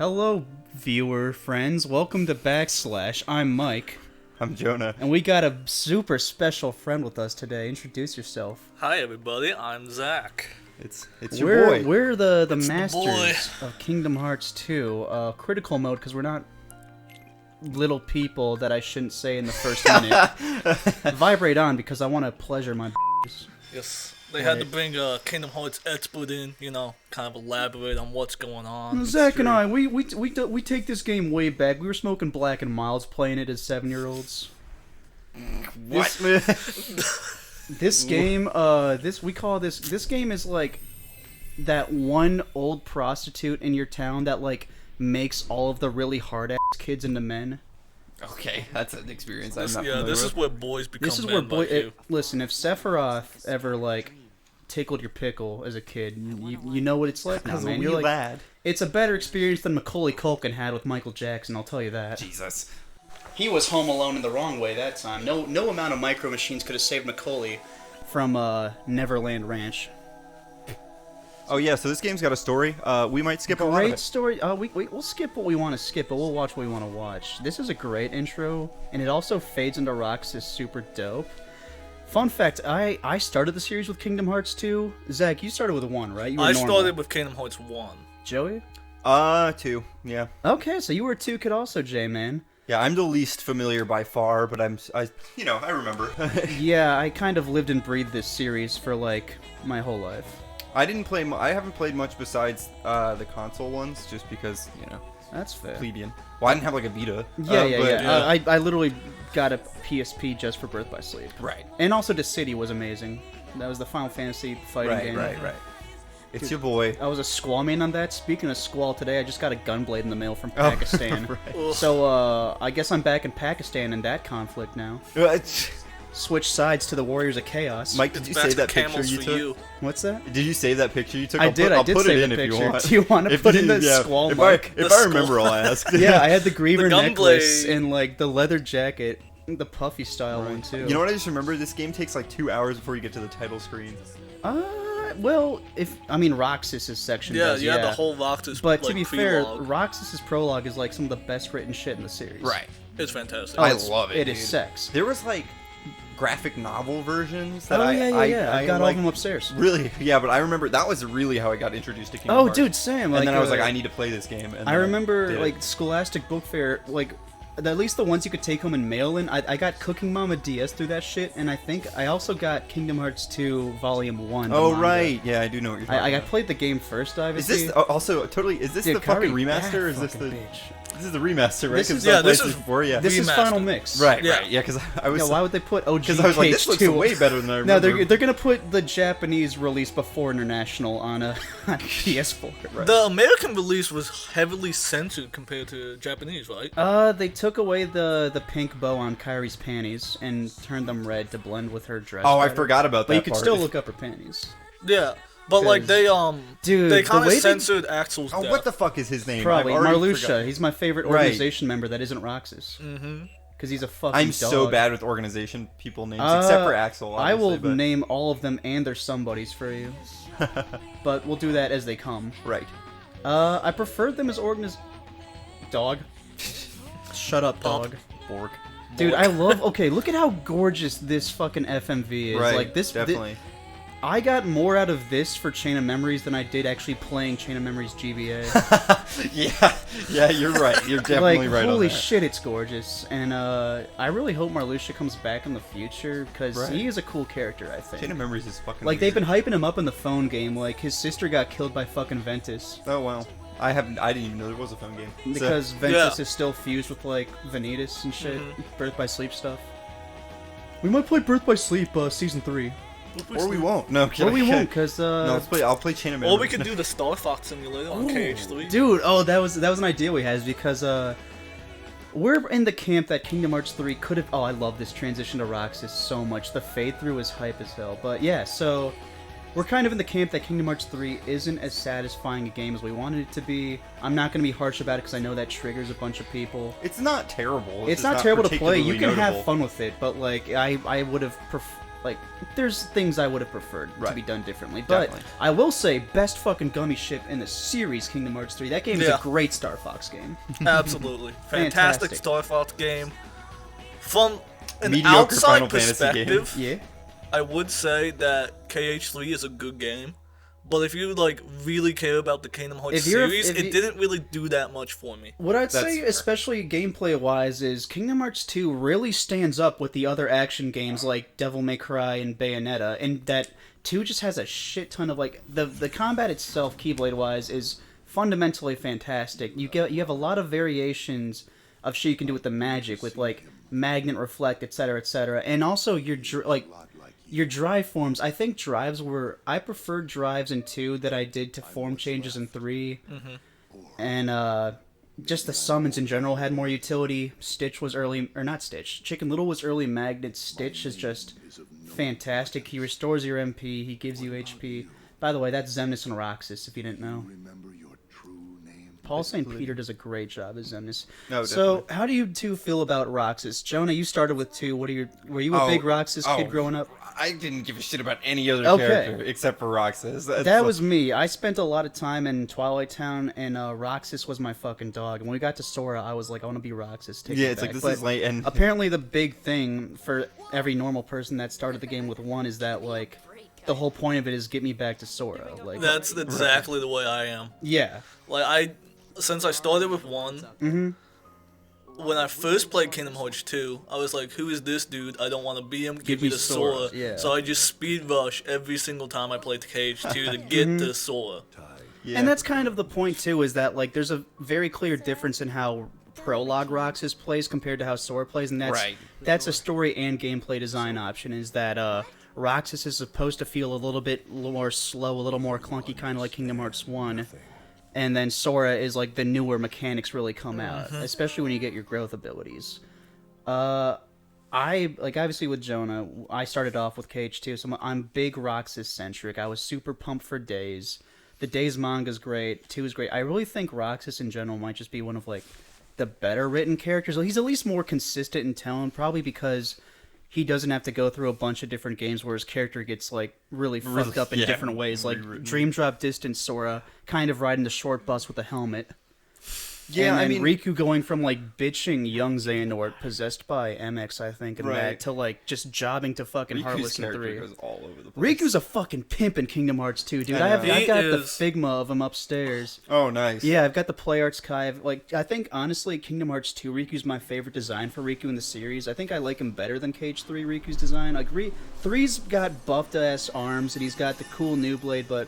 Hello, viewer friends. Welcome to Backslash. I'm Mike. I'm Jonah. And we got a super special friend with us today. Introduce yourself. Hi, everybody. I'm Zach. It's your boy. We're the It's the masters of Kingdom Hearts 2. Critical mode, because we're not little people that I shouldn't say in the first minute. Vibrate on, because I want to pleasure my b****s. Yes, they had to bring a Kingdom Hearts expert in, kind of elaborate on what's going on. Zach and I, we take this game way back. We were smoking Black and Milds playing it as 7-year-olds. What? This game, this game is like that one old prostitute in your town that like makes all of the really hard ass kids into men. Okay, that's an experience I'm not This familiar is with. where boys become This is men where like you. listen, if Sephiroth ever like tickled your pickle as a kid, you know what it's like now, As a man. wee You're like, lad. it's a better experience than Macaulay Culkin had with Michael Jackson. I'll tell you that. Jesus. He was home alone in the wrong way that time. No amount of Micro Machines could have saved Macaulay from Neverland Ranch. Oh yeah, so this game's got a story. We might skip a lot of Great it. story. We'll skip what we want to skip, but we'll watch what we want to watch. This is a great intro, and it also fades into rocks is super dope. Fun fact, I started the series with Kingdom Hearts 2. Zach, you started with 1, right? You were I normal. started with Kingdom Hearts 1. Joey? 2, yeah. Okay, so you were a 2 kid also, J-Man. Yeah, I'm the least familiar by far, but I remember. Yeah, I kind of lived and breathed this series for, like, my whole life. I haven't played much besides the console ones, just because, That's fair. plebeian. Well, I didn't have like a Vita. Yeah. I literally got a PSP just for Birth by Sleep. Right. And also The City was amazing. That was the Final Fantasy fighting game. Right. It's your boy. I was a Squall main on that. Speaking of Squall, today I just got a Gunblade in the mail from Pakistan. Right. So, I guess I'm back in Pakistan in that conflict now. Switch sides to the Warriors of Chaos. Mike, did you Back save to that picture camels you for took? you. What's that? Did you save that picture you took? I did. I'll put save it in the if you picture. want. Do you want to put in the Squall mark? If The I remember, Squall. I'll ask. Yeah, I had the Griever The necklace Gunblade. and like the leather jacket, the puffy style one too. You know what I just remember? This game takes like 2 hours before you get to the title screen. Well, Roxas's section Yeah, does, you had the whole Roxas But to be fair, prologue. Roxas's prologue is like some of the best written shit in the series. It's fantastic. Oh, I it's- love it, It dude. is sex. There was like graphic novel versions that Oh, I got all like, of them upstairs. Really? Yeah, but I remember that was really how I got introduced to Kingdom Oh, Hearts. dude, same. And then I was like, I need to play this game. And I then remember, did it. like, Scholastic Book Fair, like, at least the ones you could take home and mail in. I got Cooking Mama DS through that shit, and I think I also got Kingdom Hearts 2 Volume 1. the Oh, manga. right. Yeah, I do know what you're talking I about. played the game first, Is obviously. this also totally? Is this Dude, the fucking Kari, remaster? that Or is this the? fucking bitch. This is the remaster, right? This 'Cause is- some yeah, this places is- before, yeah. This is Remastered. Final Mix. Right, Yeah. right. Yeah, because I was. Yeah, why would they put OG Because I was like, this looks KH2? way better than I No, remember. they're gonna put the Japanese release before International on a on PS4. Right. The American release was heavily censored compared to Japanese, right? They took away the pink bow on Kairi's panties and turned them red to blend with her dress. Oh, I better. forgot about that. But you could part. still look up her panties. Yeah. But like they Dude, they the kind way of they- censored Axel's Oh, death. what the fuck is his name? Probably I've already Marluxia. forgotten. He's my favorite Right. organization member that isn't Roxas. Mm-hmm. Because he's a fucking I'm dog. so bad with organization people names, except for Axel. I will obviously, but- name all of them and their somebodies for you. But we'll do that as they come. Right. I preferred them as Dog. Shut up, dog. Bork. Dude, I love. Okay, look at how gorgeous this fucking FMV is. Right. Like this. Definitely. I got more out of this for Chain of Memories than I did actually playing Chain of Memories GBA. yeah, you're right. You're definitely like, right holy on that. shit, it's gorgeous. And I really hope Marluxia comes back in the future because Right. he is a cool character. I think. Chain of Memories is fucking. Like they've amazing. been hyping him up in the phone game. Like his sister got killed by fucking Ventus Oh wow. I didn't even know there was a phone game. So- because Ventus Yeah. is still fused with like Vanitas and shit, Birth by Sleep stuff. We might play Birth by Sleep season 3. or we won't. No, Or we won't because No, let's play. I'll play Chain of Memories. Or we could do the StarFox simulator on KH3. dude. Oh, that was an idea we had is because we're in the camp that Kingdom Hearts 3 could have. Oh, I love this transition to Roxas so much. The fade through is hype as hell. But yeah, so we're kind of in the camp that Kingdom Hearts 3 isn't as satisfying a game as we wanted it to be. I'm not going to be harsh about it because I know that triggers a bunch of people. It's not terrible. It's just not terrible to play. You particularly can notable. have fun with it, but like I would have Like, there's things I would have preferred to be done differently. But Definitely. I will say, best fucking gummy ship in the series, Kingdom Hearts 3. That game is a great StarFox game. Absolutely. Fantastic StarFox game. From an Mediocre outside Final Fantasy game. perspective, Yeah. I would say that KH3 is a good game. But if you like really care about the Kingdom Hearts series, it didn't really do that much for me. What I'd That's say, fair. especially gameplay-wise, is Kingdom Hearts 2 really stands up with the other action games like Devil May Cry and Bayonetta, and that 2 just has a shit ton of, like, the combat itself, Keyblade-wise, is fundamentally fantastic. You have a lot of variations of shit you can do with the magic, with, like, magnet, reflect, etc., and also your drive forms. I think I preferred drives in 2 that I did to form changes in 3. And just the summons in general had more utility. Stitch was early, or not Stitch. Chicken Little was early magnet. Stitch is just fantastic. He restores your MP. He gives you HP. By the way, that's Xemnas and Roxas, if you didn't know. Paul St. Peter does a great job as Xemnas. No, so, definitely. how do you two feel about Roxas? Jonah, you started with 2. Were you a big Roxas kid growing up? I didn't give a shit about any other Okay. character except for Roxas. That was me. I spent a lot of time in Twilight Town, and Roxas was my fucking dog. And when we got to Sora, I was like, I want to be Roxas. Take Yeah, it it's like, back. this But is late, and apparently the big thing for every normal person that started the game with 1 is that, like, the whole point of it is get me back to Sora. Like, That's exactly the way I am. yeah. Like, since I started with 1, when I first played Kingdom Hearts 2, I was like, who is this dude? I don't want to be him. Give me the Sora. Yeah. So I just speed rush every single time I played KH2 to get the Sora. yeah. And that's kind of the point, too, is that, like, there's a very clear difference in how Prologue Roxas plays compared to how Sora plays, and that's a story and gameplay design option, is that Roxas is supposed to feel a little bit more slow, a little more clunky, kind of like Kingdom Hearts 1, and then Sora is, like, the newer mechanics really come out, especially when you get your growth abilities. Obviously with Jonah, I started off with KH2, so I'm big Roxas-centric. I was super pumped for Days. The Days manga's great, 2 is great. I really think Roxas in general might just be one of, like, the better written characters. He's at least more consistent in tone, probably because he doesn't have to go through a bunch of different games where his character gets, like, really fucked up in different ways. Like, Dream Drop Distance Sora kind of riding the short bus with a helmet. Yeah, and then Riku going from, like, bitching young Xehanort, possessed by MX, I think, and that, to, like, just jobbing to fucking Riku's Heartless in character 3. goes all over the place. Riku's a fucking pimp in Kingdom Hearts 2, dude. I know. I've got the is. Figma of him upstairs. Oh, nice. Yeah, I've got the Play Arts Kai. I think, honestly, Kingdom Hearts 2 Riku's my favorite design for Riku in the series. I think I like him better than KH3 Riku's design. Like, 3's got buffed-ass arms, and he's got the cool new blade, but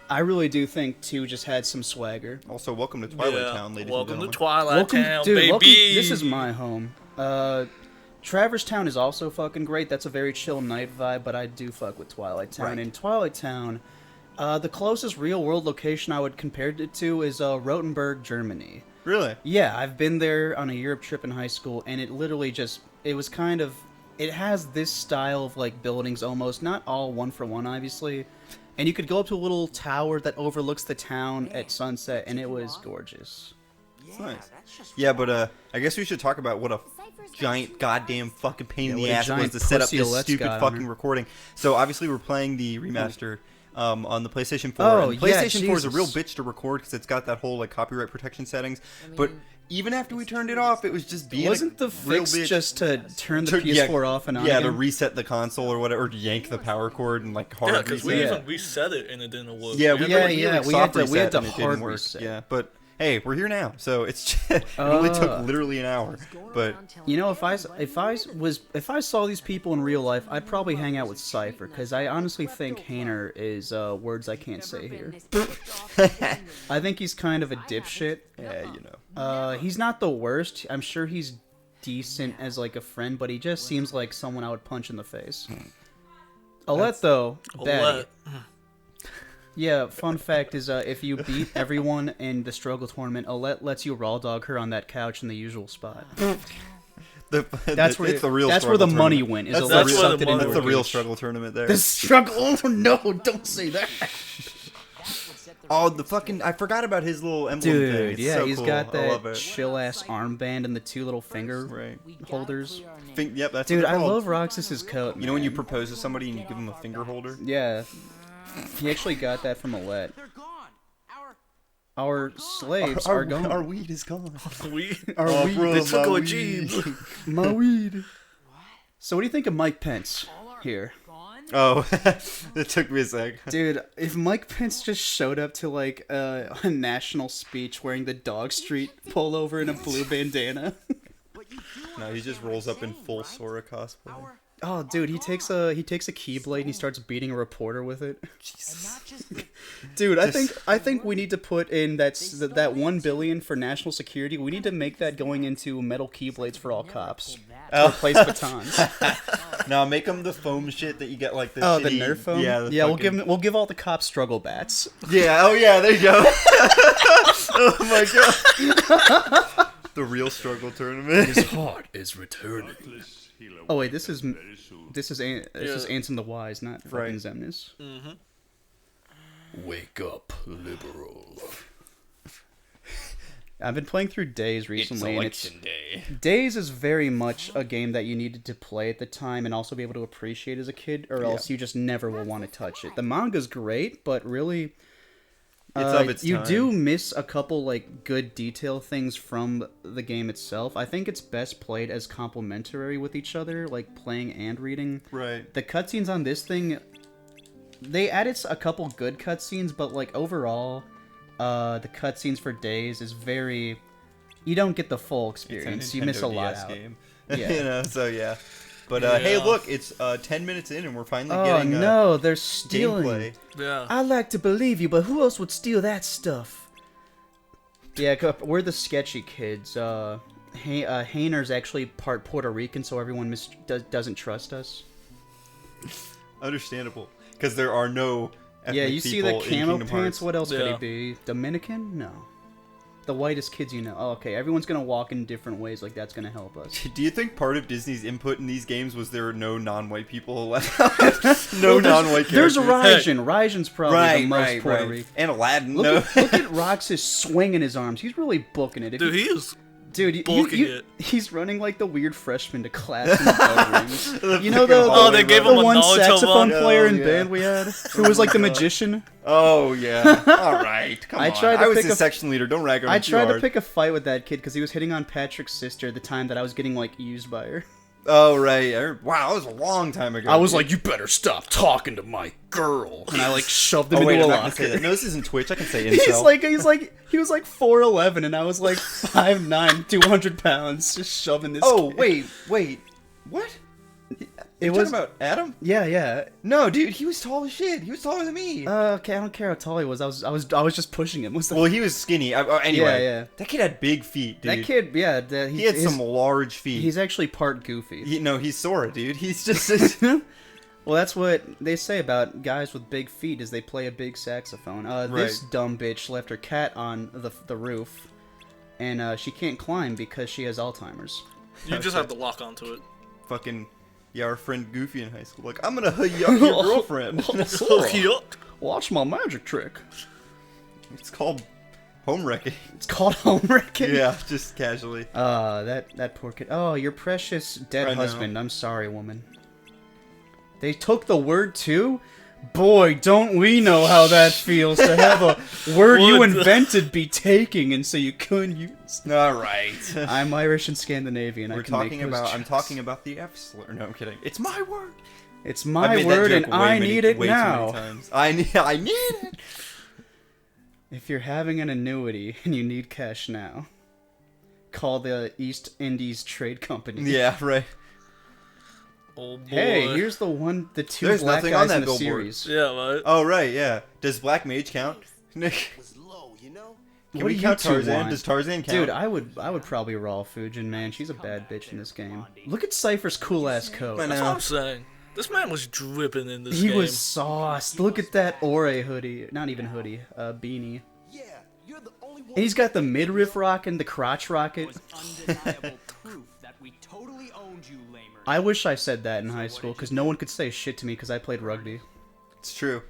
I really do think 2 just had some swagger. Also, welcome to Twilight Town, ladies and Welcome gentlemen. to Twilight Town, baby. This is my home. Traverse Town is also fucking great. That's a very chill night vibe, but I do fuck with Twilight Town. Right. In Twilight Town, the closest real-world location I would compare it to is Rothenburg, Germany. Really? Yeah, I've been there on a Europe trip in high school, and it literally it has this style of, like, buildings almost, not all one-for-one, obviously. And you could go up to a little tower that overlooks the town at sunset, and it was gorgeous. It's nice. Yeah, but I guess we should talk about what a giant goddamn fucking pain in what the a ass it was giant to set up pussy this Alette's stupid got on fucking her. recording. So obviously we're playing the remaster on the PlayStation 4. Oh, and yeah, PlayStation 4 is a real Jesus. bitch to record because it's got that whole, like, copyright protection settings. But even after we turned it off, it was just being Wasn't the real fix bitch. just to turn the PS4 off and on Yeah, again? to reset the console or whatever, or to yank the power cord and, like, hard Yeah, because we reset. even reset it and it didn't work. Yeah, we had had to, to, yeah, like, we soft had to reset hard and it didn't work. reset. Yeah, but hey, we're here now, so it's just, it only took literally an hour. But You know, if I saw these people in real life, I'd probably hang out with Cypher, because I honestly think Hainer is words I can't say here. I think he's kind of a dipshit. yeah, you know. He's not the worst. I'm sure he's decent as, like, a friend, but he just seems like someone I would punch in the face. Alette, though, baddie. Yeah, fun fact is, if you beat everyone in the struggle tournament, Alette lets you raw dog her on that couch in the usual spot. That's where it's the real. That's where the struggle money tournament. went. Is That's Alette the sucked it real- into That's the her real gooch. struggle tournament there. The struggle? Oh no! Don't say that. Oh, the fucking... I forgot about his little emblem thing. Dude, It's yeah, so he's cool. got I love that it. chill-ass armband and the 2 little finger holders. Yep, that's Dude, what I they're called. love Roxas's coat, You know when you man. propose to somebody and you give them a finger holder? Yeah. He actually got that from Alette. Our slaves are gone. Our weed is gone. Our weed. bro, They took my our weed. jeans. My weed. So what do you think of Mike Pence here? Oh, that took me a sec. Dude, if Mike Pence just showed up to like a national speech wearing the Dog Street pullover and a blue bandana. No, he just rolls up in full Sora cosplay. Oh, dude, he takes a keyblade and he starts beating a reporter with it. Dude, I think we need to put in that 1 billion for national security. We need to make that going into metal keyblades for all cops. To replace batons. No, make them the foam shit that you get like the Oh, shitty, the Nerf foam. Yeah, We'll give all the cops struggle bats. Yeah, oh yeah, there you go. Oh my god. The real struggle tournament. His heart is returning. Oh wait, this is Ansem the Wise, not fucking Right. Zemnis. Wake up, liberal. I've been playing through Days recently, day. Days is very much a game that you needed to play at the time and also be able to appreciate as a kid, or else you just never will want to touch it. The manga's great, but really, It's of its you time. do miss a couple like good detail things from the game itself. I think it's best played as complementary with each other, like playing and reading. Right. The cutscenes on this thing, they added a couple good cutscenes, but like overall, the cutscenes for Days is very. You don't get the full experience. You miss a lot DS out. game. Yeah. You know, so yeah. But Yeah. hey, look, it's 10 minutes in and we're finally Oh getting no, they're stealing. gameplay. Yeah. I like to believe you, but who else would steal that stuff? Yeah, we're the sketchy kids. Hayner's actually part Puerto Rican, so everyone doesn't trust us. Understandable, because there are no ethnic Yeah, you see the people in camo Kingdom pants? Hearts. What else could Yeah. he be? Dominican? No. The whitest kids you know. Oh, okay, everyone's gonna walk in different ways, like that's gonna help us. Do you think part of Disney's input in these games was there are no non-white people allowed? No non-white characters. There's Raijin. Raijin's probably the most Puerto right. Rican. And Aladdin. Look, No. look at Roxas swinging his arms. He's really booking it. If Dude, you- he is. Dude, Booking it. he's running like the weird freshman to class in the bell rings. You know fucking the hallway they gave the him a one Naruto saxophone one? player Oh, in yeah. band we had, who was like the magician. Oh yeah. All right. Come I on. tried to I was pick his a- section leader. Don't rag on I him too tried to hard. pick a fight with that kid because he was hitting on Patrick's sister the time that I was getting like used by her. Oh right. Wow, that was a long time ago. I was like, "You better stop talking to my girl," and I like shoved him Oh wait, into I'm a not gonna say that. locker. No, this isn't Twitch. I can say He incel. was like 4'11", and I was like 5'9", 200 pounds, just shoving this. Oh kid. wait. What? It You was talking about Adam? yeah. No, dude, he was tall as shit. He was taller than me. Okay, I don't care how tall he was. I was just pushing him. What's the Well, he was skinny. Anyway, Yeah. that kid had big feet, dude. that kid? Yeah, He had some large feet. He's actually part goofy. He's Sora, dude. He's just. Well, that's what they say about guys with big feet is they play a big saxophone. This dumb bitch left her cat on the roof, and she can't climb because she has Alzheimer's. You just have to lock onto it. Fucking. Yeah, our friend Goofy in high school. Like, I'm gonna hook your girlfriend. Yuck. Watch my magic trick. It's called home wrecking. It's called home wrecking. Yeah, just casually. That poor kid. Oh, your precious dead I know. husband. I'm sorry, woman. They took the word too? Boy, don't we know how that feels to have a word you What the- invented be taking and so you couldn't use. All right. I'm Irish and Scandinavian. I'm talking about the F slur. No, I'm kidding. It's my word. It's I've my made that word joke and way I many- need it way too many now. times. I need it. If you're having an annuity and you need cash now, call the East Indies Trade Company. Yeah, right. Oh boy. Hey, here's the two There's black nothing on guys that in the billboard. series. Yeah, right. Oh right, yeah. Does Black Mage count? Nick, can What we do you count two Tarzan? want? Does Tarzan count? Dude, I would probably raw Fujin, man. She's a bad bitch in this game. Look at Cypher's cool ass coat. I That's know. what I'm saying. This man was dripping in this He game. was sauced. Look at that Ore hoodie. Not even hoodie. Beanie. And he's got the midriff rockin', the crotch rocket. I wish I said that in high school, because no one could say shit to me because I played rugby. It's true.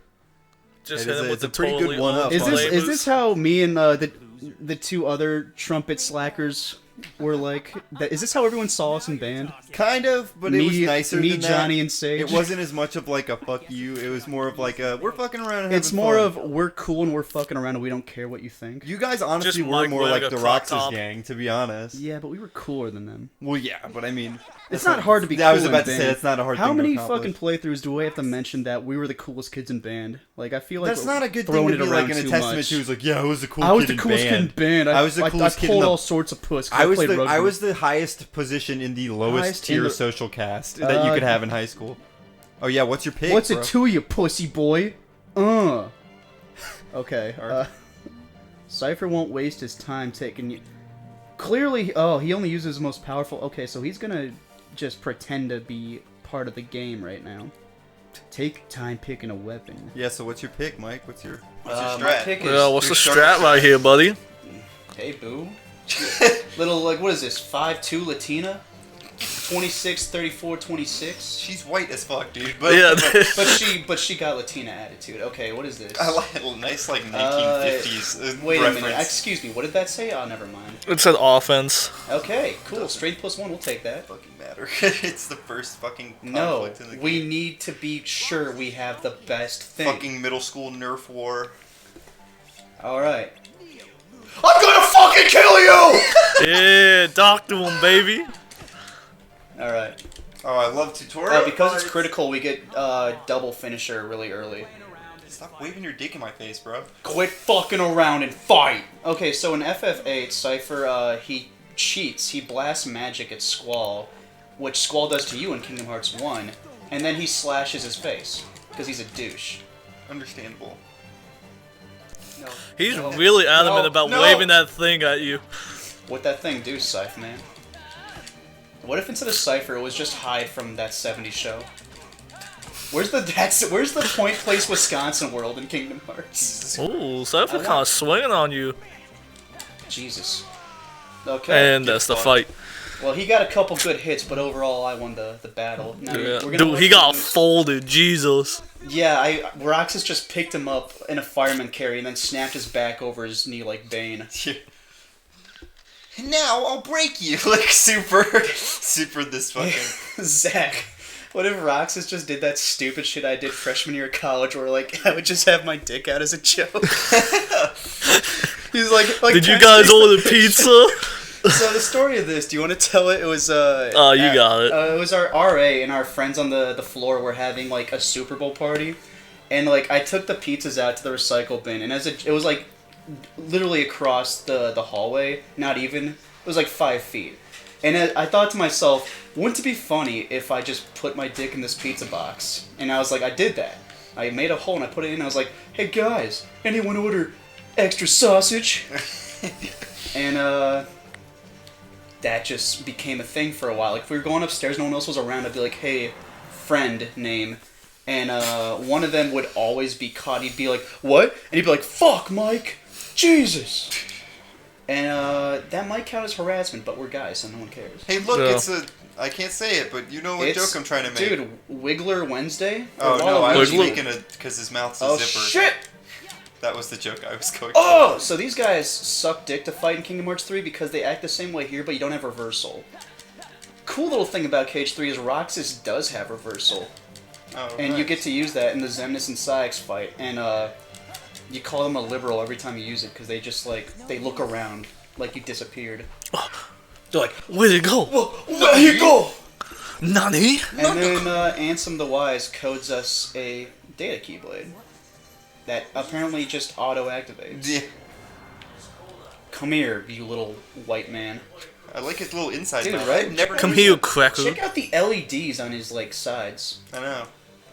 Just It hit is him a- with it's a the pretty good totally one-up. Is play this moves. how me and the two other trumpet slackers were like? Is this how everyone saw us in band? Kind of, but it was nicer me, than that. Johnny, and Sage. It wasn't as much of like a fuck you. It was more of like a we're fucking around and having It's more fun. of we're cool and we're fucking around and we don't care what you think. You guys honestly Just were Mike more wearing like a the crop Roxas top. gang, to be honest. Yeah, but we were cooler than them. Well, yeah, but I mean, It's that's not hard to be. Yeah, I was cool about in to say band. that's not a hard How thing many to accomplish. fucking playthroughs do I have to mention that we were the coolest kids in band? Like I feel like That's we're not a good thing throwing to be it like around in a too testament much. to. It's like, yeah, I was the cool I was kid the coolest in kid in band. band. I was the coolest I kid pulled in the- all sorts of puss. 'Cause I was played the rugby. I was the highest position in the lowest Highest in tier the- social cast that you could have in high school. Oh yeah, what's your pick? What's bro? it to you, pussy boy? Okay. Cypher won't waste his time taking you. Clearly, oh, he only uses his most powerful. Okay, so he's gonna just pretend to be part of the game right now. Take time picking a weapon. Yeah, so what's your pick, Mike? What's your My strat? pick is Yeah, what's Your the starter strat right here, buddy? Hey, boo. Little, like, what is this? 5'2" Latina? 26, 34, 26? She's white as fuck, dude. But Yeah. But she got Latina attitude. Okay, what is this? I like a nice like 1950s Wait a reference. minute. Excuse me. What did that say? Oh, never mind. It said offense. Okay, cool. Straight +1. We'll take that. Fucking matter. It's the first fucking No, conflict in the we game. need to be sure we have the best thing. Fucking middle school Nerf war. All right. I'm gonna fucking kill you! Yeah, doctor him, baby. All right. Oh, I love tutorial. Because it's critical, we get double finisher really early. Stop waving your dick in my face, bro. Quit fucking around and fight! Okay, so in FF8, Cypher, he cheats. He blasts magic at Squall, which Squall does to you in Kingdom Hearts 1, and then he slashes his face, because he's a douche. Understandable. No. He's No. really adamant No. about No. waving that thing at you. What that thing do, Scythe, man? What if instead of Cypher, it was just Hyde from that 70s show? Where's the Point Place, Wisconsin world in Kingdom Hearts? Ooh, Cypher I kind want- of swinging on you. Jesus. Okay. And that's the fun. fight. Well, he got a couple good hits, but overall, I won the battle. Now, Yeah. we're gonna Dude, look he got at- folded. Jesus. Yeah, Roxas just picked him up in a fireman carry and then snapped his back over his knee like Bane. Now I'll break you like super this fucking. Zach, what if Roxas just did that stupid shit I did freshman year of college where, like, I would just have my dick out as a joke? He's like Did you guys order pizza? So the story of this, do you want to tell it? It was, Oh, you got it. It was our RA and our friends on the floor were having, like, a Super Bowl party. And, like, I took the pizzas out to the recycle bin, and it was, like, literally across the hallway, not even. It was, like, 5 feet. And I thought to myself, wouldn't it be funny if I just put my dick in this pizza box? And I was like, I did that. I made a hole and I put it in, and I was like, hey, guys, anyone order extra sausage? And, that just became a thing for a while. Like, if we were going upstairs, no one else was around, I'd be like, hey, friend name. And one of them would always be caught. He'd be like, what? And he'd be like, fuck, Mike. Jesus. And that might count as harassment, but we're guys, so no one cares. Hey, look, Yeah. it's a. I can't say it, but you know what It's- joke I'm trying to make. Dude, Wiggler Wednesday? Oh Or no, I was Wiggler. making it because his mouth's a Oh, zipper. shit! That was the joke I was going. Oh! So these guys suck dick to fight in Kingdom Hearts 3 because they act the same way here, but you don't have reversal. Cool little thing about KH3 is Roxas does have reversal. Oh, And you nice. get to use that in the Xemnas and Syx fight, and you call them a liberal every time you use it because they just they look around like you disappeared. They're like, where'd it go? Where you go? Nani? And then Ansem the Wise codes us a data keyblade that apparently just auto activates. Yeah. Come here, you little white man. I like his little inside Dude, mouth. right? I've never Come noticed here, it. cracker. Check out the LEDs on his sides. I know.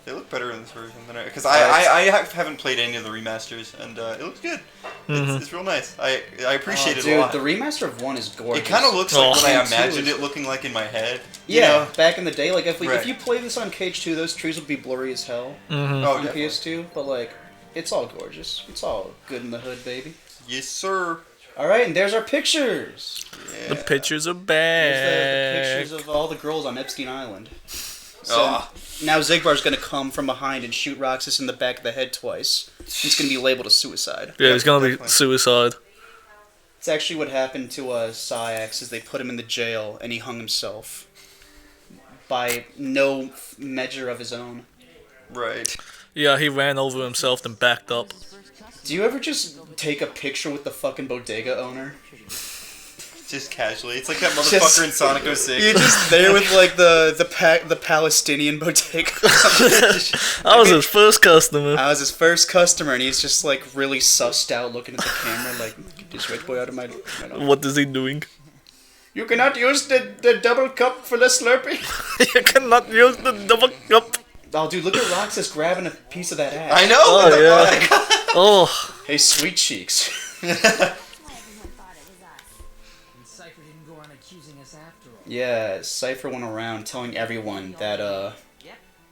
They look better in this version than because I haven't played any of the remasters and it looks good. It's real nice. I appreciate it a Dude, lot. the remaster of 1 is gorgeous. It kind of looks like Oh. what I And two imagined is- it looking like in my head. you Yeah, know? back in the day, like if Right. you play this on KH2, those trees would be blurry as hell Oh, on definitely. PS2, but it's all gorgeous. It's all good in the hood, baby. Yes, sir. All right, and there's our pictures. Yeah. The pictures are There's bad. the pictures of all the girls on Epstein Island. So, Oh, Now Zigbar's gonna come from behind and shoot Roxas in the back of the head twice. It's gonna be labeled a suicide. Yeah, he's gonna Definitely. be suicide. It's actually what happened to Syax, is they put him in the jail and he hung himself. By no measure of his own. Right. Yeah, he ran over himself then backed up. Do you ever just take a picture with the fucking bodega owner? Just casually. It's like that motherfucker in Sonic 06. You're just there with like the Palestinian bodega. I was his first customer. I was his first customer, and he's just like really sussed out, looking at the camera, like, get this red boy out of my. What is he doing? You cannot use the double cup for the Slurpee. You cannot use the double cup. Oh, dude, look at Roxas grabbing a piece of that ass. I know. Oh, what the yeah. fuck? Oh. Hey, sweet cheeks. Yeah, Cypher went around telling everyone that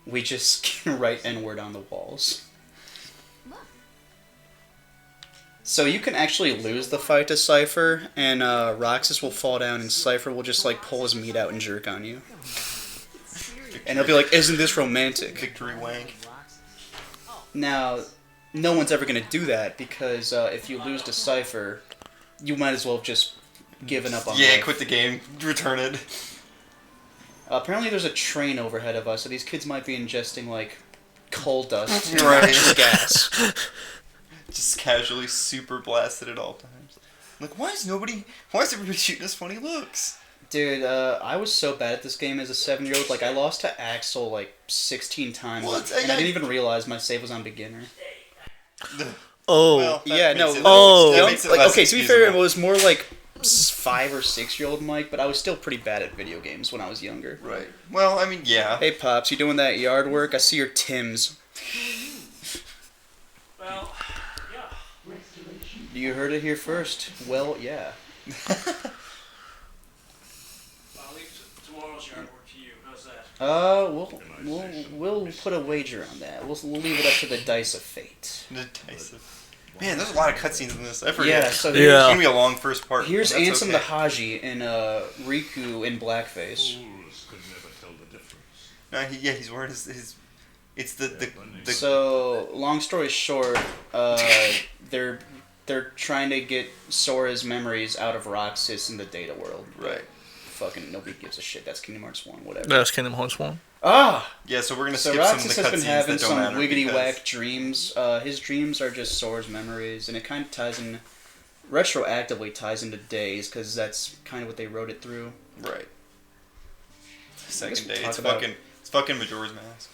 we just write N-word on the walls. So you can actually lose the fight to Cypher, and Roxas will fall down, and Cypher will just like pull his meat out and jerk on you. And he'll be like, "Isn't this romantic?" Victory wank. Now, no one's ever gonna do that because if you lose to Cypher, you might as well have just given up on Yeah, life. quit the game. Return it. Apparently, there's a train overhead of us, so these kids might be ingesting like coal dust, Right. natural gas. Just casually super blasted at all times. Like, why is everybody shooting us funny looks? Dude, I was so bad at this game as a 7-year-old. Like, I lost to Axel like 16 times, What? and I didn't even realize my save was on beginner. Oh. Well, that Yeah, makes no. it- Oh. that makes it Like, less okay, to be fair, it excusable. was more like 5 or 6-year-old Mike, but I was still pretty bad at video games when I was younger. Right. Well, I mean, yeah. Hey, Pops, you doing that yard work? I see your Tims. Well, yeah. You heard it here first. Well, yeah. I'll leave tomorrow's yard work to you. How's that? We'll put a wager on that. We'll leave it up to the dice of fate. Decisive. Man, there's a lot of cutscenes in this. I forget. Yeah, so Yeah. here's, It's gonna be a long first part. here's and that's Ansem okay. the Haji and Riku in blackface. No, he's wearing his. It's the So, long story short, they're trying to get Sora's memories out of Roxas in the data world. right. Fucking nobody gives a shit. That's Kingdom Hearts 1, whatever. That's Kingdom Hearts 1. Ah! Yeah, so we're gonna So skip some of Roxas the has been cutscenes having that don't some matter wiggity because- whack dreams. His dreams are just Sora's memories, and it kind of ties in, retroactively ties into Days, because that's kind of what they wrote it through. Right. Second we'll day. talk It's about- fucking Majora's Mask.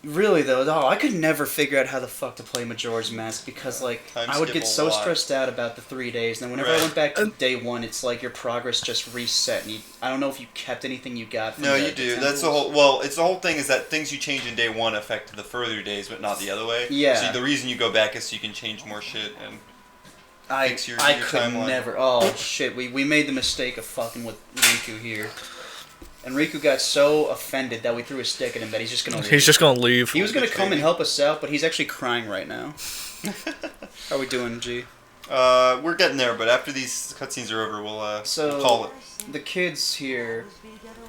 Really though, I could never figure out how the fuck to play Majora's Mask because Time I would skip get a so lot. stressed out about the 3 days. And then whenever I Right. went back to day 1, it's like your progress just reset. And I don't know if you kept anything you got. From No, the you do. temples. That's the whole. Well, it's the whole thing is that things you change in day 1 affect the further days, but not the other way. Yeah. So the reason you go back is so you can change more shit and. I fix your could timeline. never. Oh shit, we made the mistake of fucking with Riku here, and Riku got so offended that we threw a stick at him that he's just gonna leave. He's just gonna leave. He was gonna Bitch come baby. and help us out, but he's actually crying right now. How are we doing, G? We're getting there, but after these cutscenes are over, we'll So call it. the kids here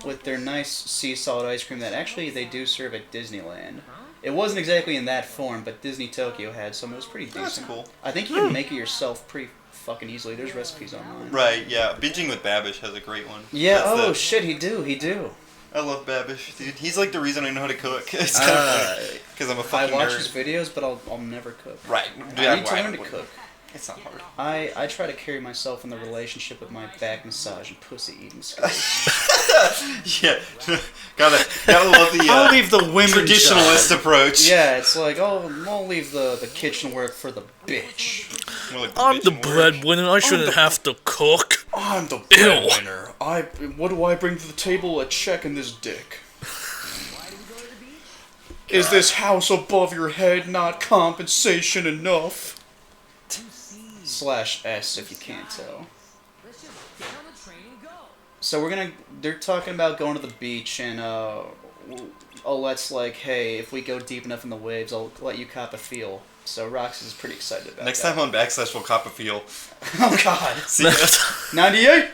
with their nice sea salt ice cream that actually they do serve at Disneyland. It wasn't exactly in that form, but Disney Tokyo had some. It was pretty decent. That's cool. I think you can make it yourself pretty fucking easily. There's recipes online. Right, yeah. Binging with Babish has a great one. Yeah. That's Oh the- shit, he do. I love Babish, dude. He's like the reason I know how to cook. It's because I'm a I fucking watch nerd. his videos, but I'll never cook. Right. I need to learn to cook. It's not hard. I try to carry myself in the relationship with my back massage and pussy eating skills. Yeah. gotta love the I'll leave the women traditionalist approach. Yeah, it's like, oh, I'll leave the kitchen work for the bitch. More like I'm the bitch work. breadwinner. I shouldn't have to cook. I'm the Ew. breadwinner. What do I bring to the table? A check in this dick. Is this house above your head not compensation enough? /S if you can't tell. So they're talking about going to the beach and Olette's like, hey, if we go deep enough in the waves, I'll let you cop a feel. So Rox is pretty excited about Next that. time on Backslash, we'll cop a feel. Oh god. See ya. 98!